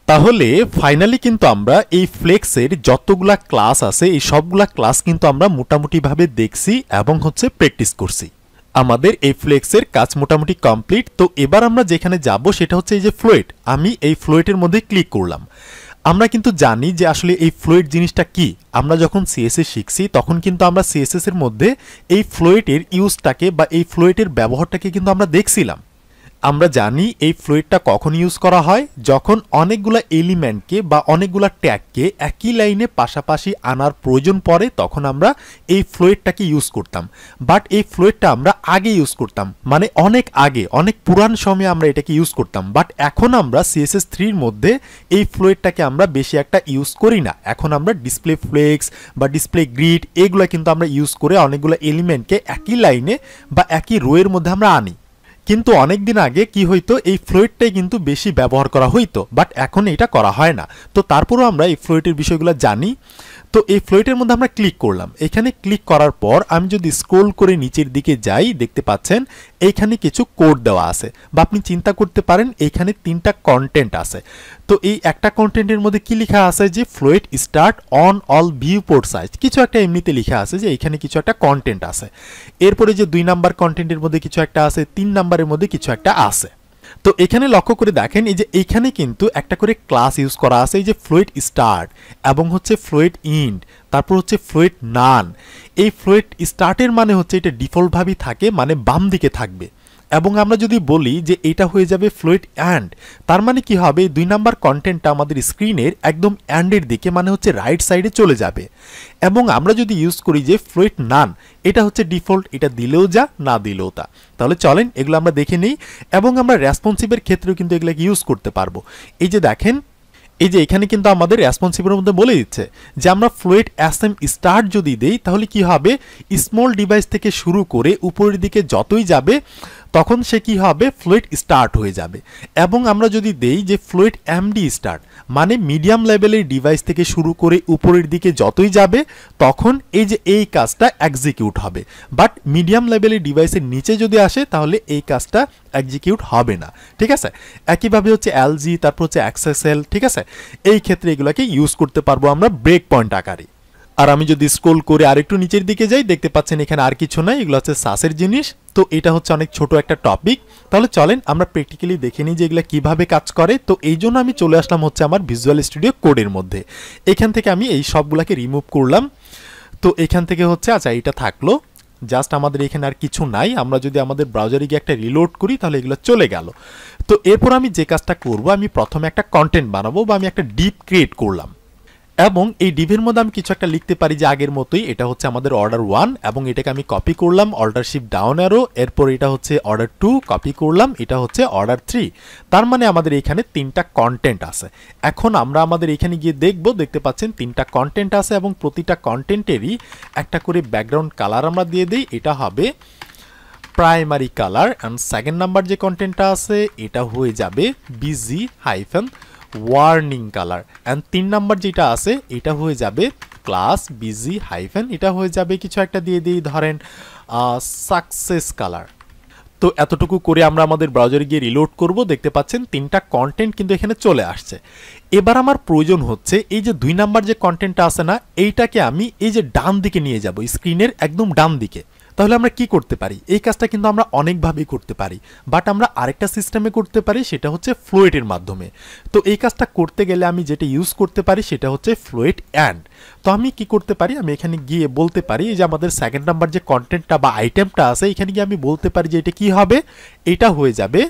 তাহলে ফাইনালি কিন্তু আমরা এই ফ্লেক্সের যতগুলা ক্লাস আছে এই সবগুলা ক্লাস কিন্তু আমরা মোটামুটিভাবে দেখছি এবং প্র্যাকটিস করছি। আমাদের এই ফ্লেক্সের কাজ মোটামুটি কমপ্লিট। তো এবার আমরা যেখানে যাব সেটা হচ্ছে এই যে ফ্লুইড। আমি এই ফ্লুইডের মধ্যে ক্লিক করলাম। আমরা কিন্তু জানি যে আসলে এই ফ্লুইড জিনিসটা কি। আমরা যখন সিএসএস শিখছি তখন কিন্তু আমরা সিএসএস এর মধ্যে এই ফ্লুইডের ইউজটাকে বা এই ফ্লুইডের ব্যবহারটাকে কিন্তু আমরা দেখছিলাম। আমরা জানি এই ফ্লুইডটা কখন ইউজ করা হয়, যখন অনেকগুলা এলিমেন্টকে বা অনেকগুলা ট্যাগকে একই লাইনে পাশাপাশি আনার প্রয়োজন পড়ে তখন আমরা এই ফ্লুইডটাকে ইউজ করতাম। বাট এই ফ্লুইডটা আমরা আগে ইউজ করতাম, মানে অনেক আগে, অনেক পুরান সময়ে আমরা এটাকে ইউজ করতাম। বাট এখন আমরা সিএসএস 3 এর মধ্যে এই ফ্লুইডটাকে আমরা বেশি একটা ইউজ করি না। এখন আমরা ডিসপ্লে ফ্লেক্স বা ডিসপ্লে গ্রিড এগুলো কিন্তু আমরা ইউজ করে অনেকগুলো এলিমেন্টকে একই লাইনে বা একই রোয়ের মধ্যে আমরা আনি। কিন্তু অনেক দিন আগে কি হইতো, এই ফ্লুইডটাই কিন্তু বেশি ব্যবহার করা হইতো, বাট এখন এটা করা হয় না। তো তারপরেও আমরা এই ফ্লুইডের বিষয়গুলো জানি। তো এই ফ্লুইডের মধ্যে আমরা ক্লিক করলাম। এখানে ক্লিক করার পর আমি যদি স্ক্রোল করে নিচের দিকে যাই, দেখতে পাচ্ছেন এইখানে কিছু কোড দেওয়া আছে, বা আপনি চিন্তা করতে পারেন এইখানে 3টা কন্টেন্ট আছে। তো এই একটা কন্টেন্টের মধ্যে কি লেখা আছে যে fluid start on all view port size, কিছু একটা এমনিতে লেখা আছে যে এখানে কিছু একটা কন্টেন্ট আছে। এরপরে যে 2 নাম্বার কন্টেন্টের মধ্যে কিছু একটা আছে, 3 নাম্বারের মধ্যে কিছু একটা আছে। তো এখানে লক্ষ্য করে দেখেন এই যে এইখানে কিন্তু একটা করে ক্লাস ইউজ করা আছে, এই যে ফ্লুইড স্টার্ট এবং ফ্লুইড ইন্ড, তারপর ফ্লুইড নান। এই ফ্লুইড স্টার্টের মানে এটা ডিফল্ট ভাবেই থাকে, মানে বাম দিকে থাকবে। এবং আমরা যদি বলি যে এটা হয়ে যাবে ফ্লুইড অ্যান্ড, তার মানে কি হবে, 2 নাম্বার কন্টেন্টটা আমাদের স্ক্রিনের একদম অ্যান্ডের দিকে, মানে রাইট সাইডে চলে যাবে। এবং আমরা যদি ইউজ করি যে ফ্লুইড নান, এটা ডিফল্ট, এটা দিলেও যা না দিলেও তা। তাহলে চলেন এগুলো আমরা দেখে নিই, এবং আমরা রেসপন্সিভের ক্ষেত্রেও কিন্তু এগুলোকে ইউজ করতে পারবো। এই যে দেখেন, এই যে এখানে কিন্তু আমাদের রেসপন্সিভের মধ্যে বলে দিচ্ছে যে আমরা ফ্লুইড অ্যাসেম স্টার্ট যদি দেই তাহলে কি হবে, স্মল ডিভাইস থেকে শুরু করে উপরের দিকে যতই যাবে তখন সে কি হবে, ফ্লুইড স্টার্ট হয়ে যাবে। এবং আমরা যদি দেই যে ফ্লুইড এমডি স্টার্ট, মানে মিডিয়াম লেভেলের ডিভাইস থেকে শুরু করে উপরের দিকে যতই যাবে তখন এই যে এই কাজটা এক্সিকিউট হবে। বাট মিডিয়াম লেভেলের ডিভাইসের নিচে যদি আসে তাহলে এই কাজটা এক্সিকিউট হবে না। ঠিক আছে, একইভাবে এলজি, তারপর এক্সএসএল। ঠিক আছে, এই ক্ষেত্রে এগুলোকে ইউজ করতে পারবো আমরা ব্রেক পয়েন্ট আকারে। আর আমি যদি স্ক্রল করে আরেকটু নিচের দিকে যাই, দেখতে পাচ্ছেন এখানে আর কিছু নাই, এগুলো সাসের জিনিস। তো এটা অনেক ছোট একটা টপিক। তাহলে চলেন আমরা প্র্যাকটিক্যালি দেখে নিই যে এগুলো কিভাবে কাজ করে। তো এই জন্য আমি চলে আসলাম আমার ভিজুয়াল স্টুডিও কোডের মধ্যে। এখান থেকে আমি এই সবগুলোকে রিমুভ করলাম। তো এখান থেকে আচ্ছা এটা থাকলো, জাস্ট আমাদের এখানে আর কিছু নাই। আমরা যদি আমাদের ব্রাউজারে গিয়ে একটা রিলোড করি তাহলে এগুলো চলে গেল। তো এরপর আমি যে কাজটা করব, আমি প্রথমে একটা কন্টেন্ট বানাবো, বা আমি একটা ডিপ ক্রিয়েট করলাম। এবং এই ডিভের মধ্যে আমি কিছু একটা লিখতে পারি যে আগের মতোই, এটা আমাদের অর্ডার 1, এবং এটাকে আমি কপি করলাম অল্টার শিফট ডাউন অ্যারো। এরপর এটা অর্ডার 2, কপি করলাম, এটা অর্ডার 3। তার মানে আমাদের এখানে 3টা কন্টেন্ট আছে। এখন আমরা আমাদের এখানে গিয়ে দেখতে পাচ্ছেন 3টা কন্টেন্ট আছে, এবং প্রতিটা কন্টেন্টেরই একটা করে ব্যাকগ্রাউন্ড কালার আমরা দিয়ে দিই। এটা হবে primary colour. And second number যে কন্টেন্টটা আছে এটা হয়ে যাবে busy hyphen warning colour. And 3 number যেটা আছে এটা হয়ে যাবে ক্লাস বিজি হাইফেন, এটা হয়ে যাবে কিছু একটা দিয়ে দিই, ধরেন সাকসেস কালার। তো এতটুকু করে আমরা আমাদের ব্রাউজারে গিয়ে রিলোড করব। দেখতে পাচ্ছেন 3টা কন্টেন্ট কিন্তু এখানে চলে আসছে। এবার আমার প্রয়োজন এই যে 2 নাম্বার যে কন্টেন্টটা আছে না, এইটাকে আমি এই যে ডান দিকে নিয়ে যাব, স্ক্রিনের একদম ডান দিকে। তাহলে আমরা কি করতে পারি, এই কাজটা কিন্তু আমরা অনেকভাবেই করতে পারি, বাট আমরা আরেকটা সিস্টেমে করতে পারি, সেটা ফ্লুইডের মাধ্যমে। তো এই কাজটা করতে গেলে আমি যেটা ইউজ করতে পারি সেটা ফ্লুইড অ্যান্ড। তো আমি কি করতে পারি, আমি এখানে গিয়ে বলতে পারি যে আমাদের সেকেন্ড নাম্বার যে কন্টেন্টটা বা আইটেমটা আছে, এখানে গিয়ে আমি বলতে পারি যে এটা কি হবে, এটা হয়ে যাবে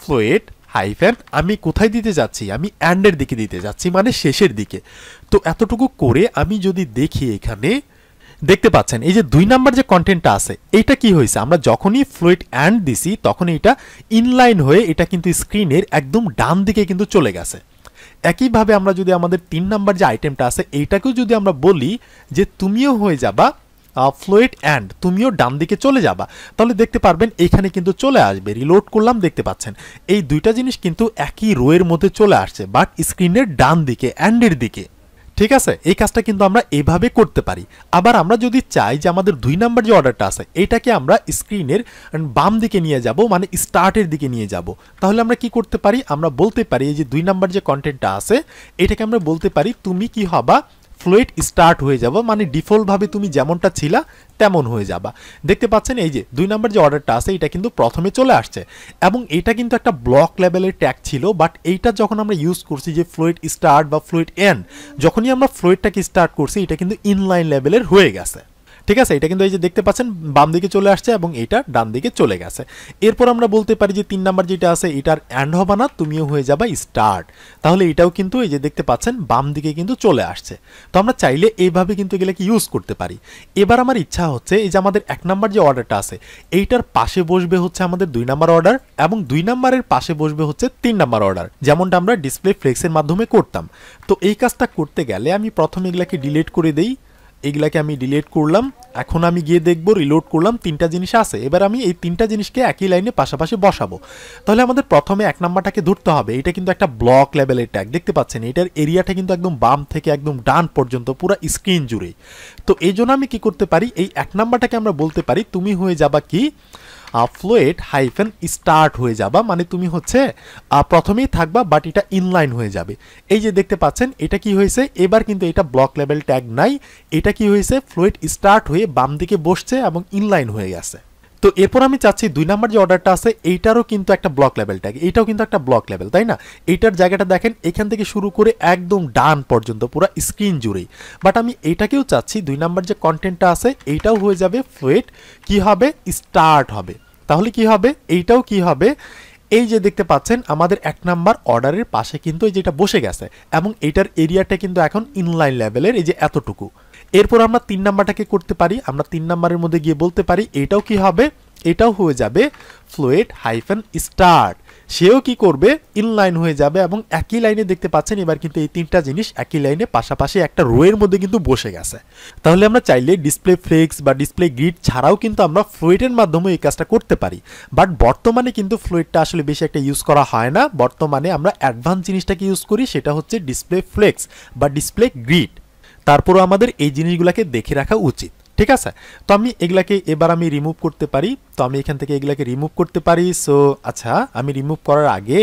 ফ্লুইড হাইফেন, আমি কোথায় দিতে যাচ্ছি, আমি অ্যান্ডের দিকে দিতে যাচ্ছি, মানে শেষের দিকে। তো এতটুকু করে আমি যদি দেখি, এখানে দেখতে পাচ্ছেন এই যে 2 নাম্বার যে কন্টেন্টটা আছে এইটা কি হয়েছে, আমরা যখনই ফ্লুইড অ্যান্ড দিছি তখন এটা ইনলাইন হয়ে এটা কিন্তু স্ক্রিনের একদম ডান দিকে কিন্তু চলে গেছে। একইভাবে আমরা যদি আমাদের 3 নাম্বার যে আইটেমটা আছে এইটাকেও যদি আমরা বলি যে তুমিও হয়ে যাবা ফ্লুইড অ্যান্ড, তুমিও ডান দিকে চলে যাবা, তাহলে দেখতে পারবেন এখানে কিন্তু চলে আসবে। রিলোড করলাম, দেখতে পাচ্ছেন এই 2টা জিনিস কিন্তু একই রোয়ের মধ্যে চলে আসছে, বাট স্ক্রিনের ডান দিকে, অ্যান্ডের দিকে। ঠিক আছে, এই কাজটা কিন্তু আমরা এভাবে করতে পারি। আবার আমরা যদি চাই যে আমাদের 2 নাম্বার যে অর্ডারটা আছে এটাকে আমরা স্ক্রিনের বাম দিকে নিয়ে যাব, মানে স্টার্টের দিকে নিয়ে যাব, তাহলে আমরা কি করতে পারি, আমরা বলতে পারি এই যে 2 নাম্বার যে কন্টেন্টটা আছে এটাকে আমরা বলতে পারি তুমি কি হবা, ফ্লুইড স্টার্ট হয়ে যাবা, মানে ডিফল্টভাবে তুমি যেমনটা ছিলা তেমন হয়ে যাবা। দেখতে পাচ্ছেন এই যে 2 নাম্বার যে অর্ডারটা আছে এটা কিন্তু প্রথমে চলে আসছে, এবং এটা কিন্তু একটা ব্লক লেভেলের ট্যাগ ছিল, বাট এইটা যখন আমরা ইউজ করছি যে ফ্লুইড স্টার্ট বা ফ্লুইড এন্ড, যখনই আমরা ফ্লুইডটাকে স্টার্ট করছি এটা কিন্তু ইনলাইন লেভেলের হয়ে গেছে। ঠিক আছে, এটা কিন্তু এই যে দেখতে পাচ্ছেন বাম দিকে চলে আসছে এবং এটা ডান দিকে চলে গেছে। এরপর আমরা বলতে পারি যে 3 নাম্বার যেটা আছে এটার এন্ড হবে না, তুমিও হয়ে যাবা স্টার্ট, তাহলে এটাও কিন্তু এই যে দেখতে পাচ্ছেন বাম দিকে কিন্তু চলে আসছে। তো আমরা চাইলে এইভাবে কিন্তু এগুলোকে ইউজ করতে পারি। এবার আমার ইচ্ছা হচ্ছে এই যে আমাদের 1 নাম্বার যে অর্ডারটা আছে এইটার পাশে বসবে হচ্ছে আমাদের 2 নাম্বার অর্ডার, এবং 2 নাম্বারের পাশে বসবে হচ্ছে 3 নাম্বার অর্ডার, যেমনটা আমরা ডিসপ্লে ফ্লেক্সের মাধ্যমে করতাম। তো এই কাজটা করতে গেলে আমি প্রথমে এগুলাকে ডিলিট করে দেই, এগুলাকে আমি ডিলিট করলাম। এখন আমি গিয়ে দেখব, রিলোড করলাম, 3টা জিনিস আছে। এবার আমি এই 3টা জিনিসকে একই লাইনে পাশাপাশি বসাবো। তাহলে আমাদের প্রথমে 1 নাম্বারটাকে ধরতে হবে, এটা কিন্তু একটা ব্লক লেভেলের ট্যাগ, দেখতে পাচ্ছেন এটার এরিয়াটা কিন্তু একদম বাম থেকে একদম ডান পর্যন্ত পুরো স্ক্রিন জুড়ে। তো এই জন্য আমি কি করতে পারি, এই 1 নাম্বারটাকে আমরা বলতে পারি তুমি হয়ে যাবা কি, ফ্লুইড হাইফেন স্টার্ট হয়ে যাবা, মানে তুমি হচ্ছে প্রথমেই থাকবা বাট এটা ইনলাইন হয়ে যাবে। এই যে দেখতে পাচ্ছেন এটা কি হয়েছে, এবার কিন্তু এটা ব্লক লেভেল ট্যাগ নাই, এটা কি হয়েছে ফ্লুইড স্টার্ট হয়ে বাম দিকে বসছে এবং ইনলাইন হয়ে গেছে। তো এরপর আমি চাচ্ছি 2 নাম্বার যে অর্ডারটা আছে এইটারও কিন্তু একটা ব্লক লেভেল ট্যাগ, এইটাও কিন্তু একটা ব্লক লেভেল, তাই না? এইটার জায়গাটা দেখেন এখান থেকে শুরু করে একদম ডান পর্যন্ত পুরো স্ক্রিন জুড়েই, বাট আমি এইটাকেও চাচ্ছি 2 নাম্বার যে কন্টেন্টটা আছে এইটাও হয়ে যাবে ফ্লুইড কি হবে, স্টার্ট হবে। তাহলে কি হবে, এইটাও কি হবে, এই যে দেখতে পাচ্ছেন আমাদের 1 নাম্বার অর্ডারের পাশে কিন্তু এই যেটা বসে গেছে, এবং এইটার এরিয়াটা কিন্তু এখন ইনলাইন লেভেলের এই যে এতটুকু। এরপর আমরা 3 নাম্বারটাকে করতে পারি, আমরা 3 নাম্বারের মধ্যে গিয়ে বলতে পারি এটাও কি হবে, এটাও হয়ে যাবে ফ্লুইড হাইফেন স্টার্ট, সেও কি করবে ইনলাইন হয়ে যাবে, এবং একই লাইনে দেখতে পাচ্ছেন এবার কিন্তু এই 3টা জিনিস একই লাইনে পাশাপাশি একটা রোয়ের মধ্যে কিন্তু বসে গেছে। তাহলে আমরা চাইলে ডিসপ্লে ফ্লেক্স বা ডিসপ্লে গ্রিড ছাড়াও কিন্তু আমরা ফ্লুইডের মাধ্যমে এই কাজটা করতে পারি, বাট বর্তমানে কিন্তু ফ্লুইডটা আসলে বেশি একটা ইউজ করা হয় না। বর্তমানে আমরা অ্যাডভান্স জিনিসটাকে ইউজ করি, সেটা হচ্ছে ডিসপ্লে ফ্লেক্স বা ডিসপ্লে গ্রিড। তারপরও আমাদের এই জিনিসগুলোকে দেখে রাখা উচিত, ঠিক আছে? তো আমি এগুলাকে এবার আমি রিমুভ করতে পারি, তো আমি এখান থেকে এগুলাকে রিমুভ করতে পারি। সো আচ্ছা, আমি রিমুভ করার আগে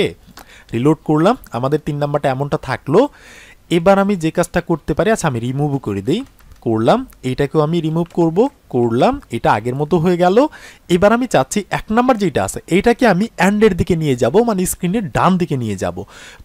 রিলোড করলাম, আমাদের 3 নাম্বারটা এমনটা থাকলো। এবার আমি যে কাজটা করতে পারি, আচ্ছা আমি রিমুভও করে দিই, করলাম, এইটাকেও আমি রিমুভ করলাম, এটা আগের মতো হয়ে গেল। এবার আমি চাচ্ছি 1 নাম্বার যেটা আছে এইটাকে আমি এন্ডের দিকে নিয়ে যাব, মানে স্ক্রিনের ডান দিকে নিয়ে যাব।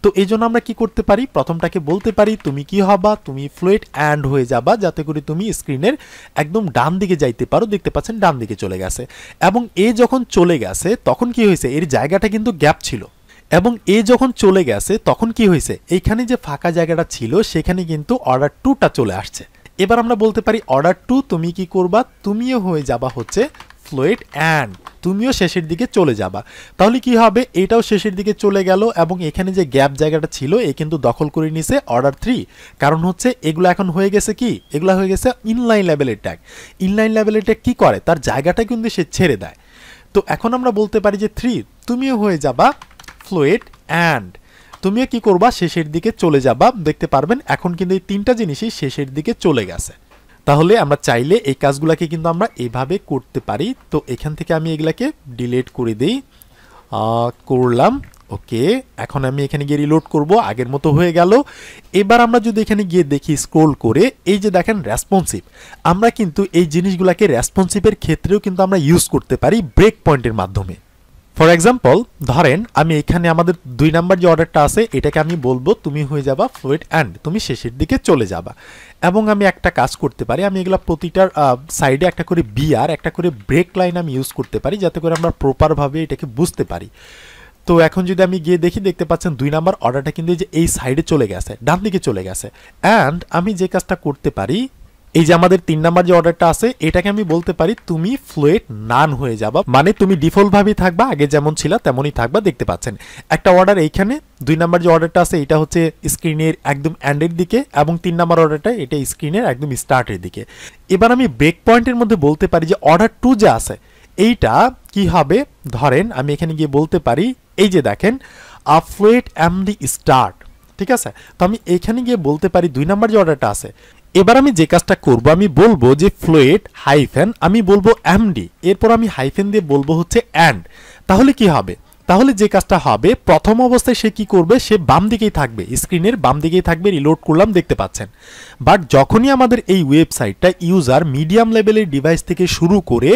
তো এই জন্য আমরা কি করতে পারি, প্রথমটাকে বলতে পারি তুমি কি হবা, তুমি ফ্লুইড এন্ড হয়ে যাবা, যাতে করে তুমি স্ক্রিনের একদম ডান দিকে যাইতে পারো। দেখতে পাচ্ছেন ডান দিকে চলে গেছে, এবং এ যখন চলে গেছে তখন কি হয়েছে, এর জায়গাটা কিন্তু গ্যাপ ছিল, এবং এ যখন চলে গেছে তখন কি হয়েছে, এইখানে যে ফাঁকা জায়গাটা ছিল সেখানে কিন্তু অর্ডার 2টা চলে আসছে। এবার আমরা বলতে পারি অর্ডার 2 তুমি কি করবা, তুমিও হয়ে যাবা হচ্ছে ফ্লুইড এন্ড, তুমিও শেষের দিকে চলে যাবা। তাহলে কি হবে, এটাও শেষের দিকে চলে গেল, এবং এখানে যে গ্যাপ জায়গাটা ছিল এ কিন্তু দখল করে নিছে অর্ডার 3, কারণ হচ্ছে এগুলো এখন হয়ে গেছে কি, এগুলো হয়ে গেছে ইনলাইন লেভেলের ট্যাগ। ইনলাইন লেভেলের ট্যাগ কি করে, তার জায়গাটা কিন্তু সে ছেড়ে দেয়। তো এখন আমরা বলতে পারি যে 3 তুমিও হয়ে যাবা ফ্লুইড এন্ড, তুমিও কি করবা শেষের দিকে চলে যাবা। দেখতে পারবেন এখন কিন্তু এই 3টা জিনিসই শেষের দিকে চলে গেছে। তাহলে আমরা চাইলে এই কাজগুলোকে কিন্তু আমরা এইভাবে করতে পারি। তো এখান থেকে আমি এগুলাকে ডিলিট করে দিই, করলাম, ওকে। এখন আমি এখানে গিয়ে রিলোড করব, আগের মতো হয়ে গেল। এবার আমরা যদি এখানে গিয়ে দেখি স্ক্রোল করে, এই যে দেখেন রেসপন্সিভ, আমরা কিন্তু এই জিনিসগুলোকে রেসপন্সিভের ক্ষেত্রেও কিন্তু আমরা ইউজ করতে পারি ব্রেক পয়েন্টের মাধ্যমে। ফর এক্সাম্পল ধরেন আমি এখানে আমাদের 2 নাম্বার যে অর্ডারটা আছে এটাকে আমি বলবো তুমি হয়ে যাবা ফ্লুইড এন্ড, তুমি শেষের দিকে চলে যাবা। এবং আমি একটা কাজ করতে পারি, আমি এগুলো প্রতিটার সাইডে একটা করে বিআর, একটা করে ব্রেক লাইন আমি ইউজ করতে পারি, যাতে করে আমরা প্রপারভাবে এটাকে বুঝতে পারি। তো এখন যদি আমি গিয়ে দেখি, দেখতে পাচ্ছেন 2 নাম্বার অর্ডারটা কিন্তু যে এই সাইডে চলে গেছে, ডান দিকে চলে গেছে। অ্যান্ড আমি যে কাজটা করতে পারি, এই যে আমাদের 3 নাম্বার যে অর্ডারটা আছে এটাকে আমি বলতে পারি তুমি ফ্লুইড নান হয়ে যাবা, মানে তুমি ডিফল্ট ভাবেই থাকবা, আগে যেমন ছিল তেমনই থাকবা। দেখতে পাচ্ছেন একটা অর্ডার এইখানে 2 নাম্বার যে অর্ডারটা আছে এটা হচ্ছে স্ক্রিনের একদম এন্ডের দিকে, এবং 3 নাম্বার অর্ডারটা এটা স্ক্রিনের একদম স্টার্টের দিকে। এবার আমি ব্রেক পয়েন্টের মধ্যে বলতে পারি যে অর্ডার 2 যে আছে এইটা কি হবে, ধরেন আমি এখানে গিয়ে বলতে পারি এই যে দেখেন ফ্লুইড এম দি স্টার্ট, ঠিক আছে। তো আমি এইখানে গিয়ে বলতে পারি 2 নাম্বার যে অর্ডারটা আছে, এবার আমি যে কাজটা করব আমি বলবো যে ফ্লোয়েট হাইফেন আমি বলবো এমডি, এরপর আমি হাইফেন দিয়ে বলবো হচ্ছে অ্যান্ড। তাহলে কি হবে, তাহলে যে কাজটা হবে প্রথম অবস্থায় সে কি করবে, সে বাম দিকেই থাকবে, স্ক্রিনের বাম দিকেই থাকবে, রিলোড করলাম দেখতে পাচ্ছেন। বাট যখনই আমাদের এই ওয়েবসাইটটা ইউজার মিডিয়াম লেভেলের ডিভাইস থেকে শুরু করে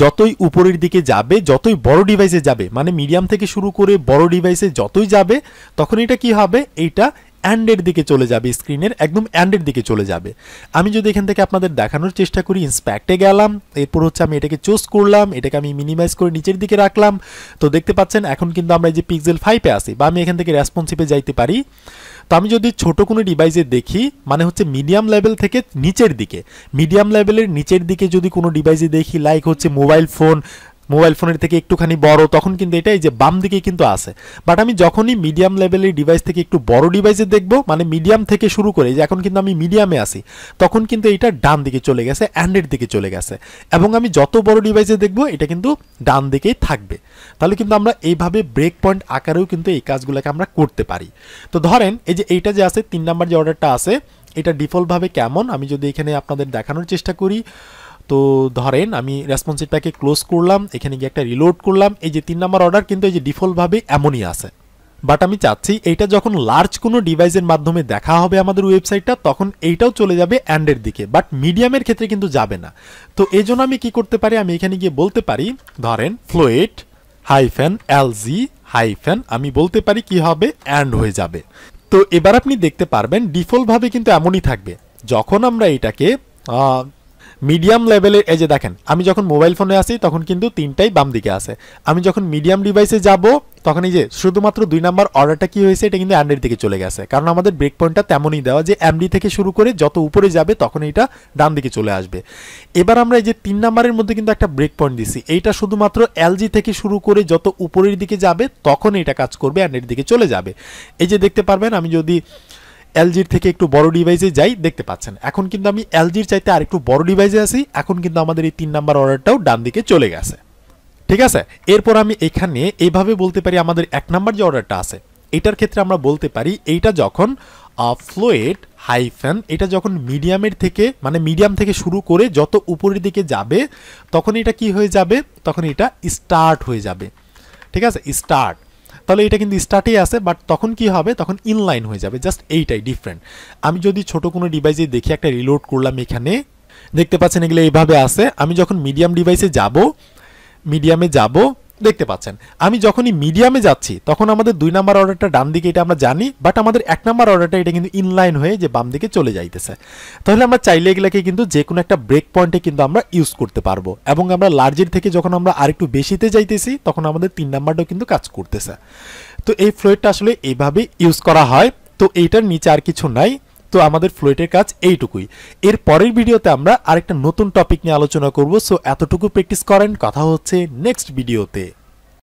যতই উপরের দিকে যাবে, যতই বড় ডিভাইসে যাবে, মানে মিডিয়াম থেকে শুরু করে বড় ডিভাইসে যতই যাবে, তখন এটা কি হবে, এইটা অ্যান্ডের দিকে চলে যাবে, স্ক্রিনের একদম অ্যান্ডের দিকে চলে যাবে। আমি যদি এখান থেকে আপনাদের দেখানোর চেষ্টা করি, ইন্সপেক্টে গেলাম, এরপর হচ্ছে আমি এটাকে চুজ করলাম, এটাকে আমি মিনিমাইজ করে নিচের দিকে রাখলাম, তো দেখতে পাচ্ছেন এখন কিন্তু আমরা এই যে পিক্সেল 5-এ আছি, বা আমি এখান থেকে রেসপন্সিভে যাইতে পারি। তো আমি যদি ছোট কোনো ডিভাইসে দেখি, মানে হচ্ছে মিডিয়াম লেভেল থেকে নিচের দিকে, মিডিয়াম লেভেলের নিচের দিকে যদি কোনো ডিভাইসে দেখি, লাইক হচ্ছে মোবাইল ফোনের থেকে একটুখানি বড়, তখন কিন্তু এটা এই যে বাম দিকে কিন্তু আছে। বাট আমি যখনই মিডিয়াম লেভেলের ডিভাইস থেকে একটু বড় ডিভাইসে দেখব, মানে মিডিয়াম থেকে শুরু করে যে এখন কিন্তু আমি মিডিয়ামে আছি, তখন কিন্তু এটা ডান দিকে চলে গেছে, অ্যান্ডের দিকে চলে গেছে। এবং আমি যত বড় ডিভাইসে দেখব এটা কিন্তু ডান দিকেই থাকবে। তাহলে কিন্তু আমরা এইভাবে ব্রেক পয়েন্ট আকারেও কিন্তু এই কাজগুলোকে আমরা করতে পারি। তো ধরেন এই যে এইটা যে আছে 3 নাম্বার যে অর্ডারটা আছে, এটা ডিফল্টভাবে কেমন, আমি যদি এখানে আপনাদের দেখানোর চেষ্টা করি, তো ধরেন আমি রেসপন্সিভটাকে ক্লোজ করলাম, এখানে গিয়ে একটা রিলোড করলাম, এই যে 3 নাম্বার অর্ডার কিন্তু এই যে ডিফল্টভাবে এমনই আছে। বাট আমি চাচ্ছি এইটা যখন লার্জ কোনো ডিভাইসের মাধ্যমে দেখা হবে আমাদের ওয়েবসাইটটা, তখন এইটাও চলে যাবে অ্যান্ডের দিকে, বাট মিডিয়ামের ক্ষেত্রে কিন্তু যাবে না। তো এই জন্য আমি কি করতে পারি, আমি এখানে গিয়ে বলতে পারি ধরেন ফ্লোয়েট হাইফেন এলজি হাইফেন, আমি বলতে পারি কি হবে, অ্যান্ড হয়ে যাবে। তো এবার আপনি দেখতে পারবেন ডিফল্টভাবে কিন্তু এমনই থাকবে। যখন আমরা এটাকে মিডিয়াম লেভেলের, এই যে দেখেন আমি যখন মোবাইল ফোনে আসি তখন কিন্তু 3টাই বাম দিকে আছে, আমি যখন মিডিয়াম ডিভাইসে যাব তখন এই যে শুধুমাত্র 2 নাম্বার অর্ডারটা কি হয়েছে, এটা কিন্তু অ্যান্ডের দিকে চলে গেছে, কারণ আমাদের ব্রেক পয়েন্টটা তেমনই দেওয়া যে এমডি থেকে শুরু করে যত উপরে যাবে তখন এটা ডান দিকে চলে আসবে। এবার আমরা এই যে 3 নাম্বারের মধ্যে কিন্তু একটা ব্রেক পয়েন্ট দিছি, এইটা শুধুমাত্র এলজি থেকে শুরু করে যত উপরের দিকে যাবে তখন এটা কাজ করবে, অ্যান্ডের দিকে চলে যাবে। এই যে দেখতে পারবেন আমি যদি এলজির থেকে একটু বড় ডিভাইসে যাই, দেখতে পাচ্ছেন এখন কিন্তু আমি এলজির চাইতে আর একটু বড় ডিভাইসে আছি, এখন কিন্তু আমাদের এই 3 নাম্বার অর্ডারটাও ডান দিকে চলে গেছে। ঠিক আছে, এরপর আমি এখানে এইভাবে বলতে পারি আমাদের 1 নাম্বার যে অর্ডারটা আছে, এটার ক্ষেত্রে আমরা বলতে পারি এইটা যখন ফ্লোয়েট হাইফেন, এটা যখন মিডিয়ামের থেকে, মানে মিডিয়াম থেকে শুরু করে যত উপরের দিকে যাবে তখন এটা কি হয়ে যাবে, তখন এটা স্টার্ট হয়ে যাবে। ঠিক আছে, স্টার্ট, তাহলে এটা কিন্তু স্টার্টেই আছে, বাট তখন কি হবে, তখন ইনলাইন হয়ে যাবে, জাস্ট এইটাই ডিফারেন্ট। আমি যদি ছোট কোনো ডিভাইসে দেখি, একটা রিলোড করলাম, এখানে দেখতে পাচ্ছেন এগুলো এইভাবে আছে। আমি যখন মিডিয়াম ডিভাইসে যাব, মিডিয়ামে যাব, দেখতে পাচ্ছেন আমি যখনই মিডিয়ামে যাচ্ছি তখন আমাদের 2 নাম্বার অর্ডারটা ডান দিকে, এটা আমরা জানি, বাট আমাদের 1 নাম্বার অর্ডারটা এটা কিন্তু ইনলাইন হয়ে যে বাম দিকে চলে যাইতেছে। তাহলে আমরা চাইলে এগুলাকে কিন্তু যে কোনো একটা ব্রেক পয়েন্টে কিন্তু আমরা ইউজ করতে পারবো, এবং আমরা লার্জের থেকে যখন আমরা আরেকটু বেশিতে যাইতেছি তখন আমাদের 3 নাম্বারটাও কিন্তু কাজ করতেছে। তো এই ফ্লোয়েটটা আসলে এইভাবে ইউজ করা হয়। তো এইটার নিচে আর কিছু নাই। তো আমাদের ফ্লোয়েটের কাজ এইটুকুই। এর পরের ভিডিওতে আমরা আরেকটা নতুন টপিক নিয়ে আলোচনা করব। সো এতটুকু প্র্যাকটিস করেন, কথা হচ্ছে নেক্সট ভিডিওতে।